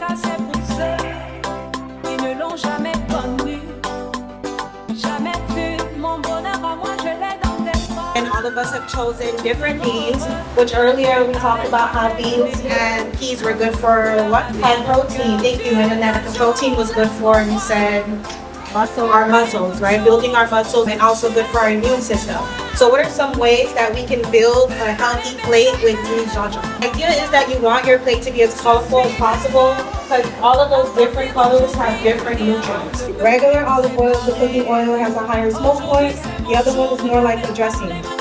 ça c'est pour ceux qui ne l'ont jamais connu, jamais vu mon bonheur à moi, je l'ai dans tes bras. And all of us have chosen different beans, which earlier we talked about how beans and peas were good for what? And protein, thank you. And then that the protein was good for, you said, our muscles, right? Building our muscles and also good for our immune system. So what are some ways that we can build a healthy plate with Diri Djon Djon? The idea is that you want your plate to be as colorful as possible because all of those different colors have different nutrients. Regular olive oil, the cooking oil, has a higher smoke point. The other one is more like the dressing.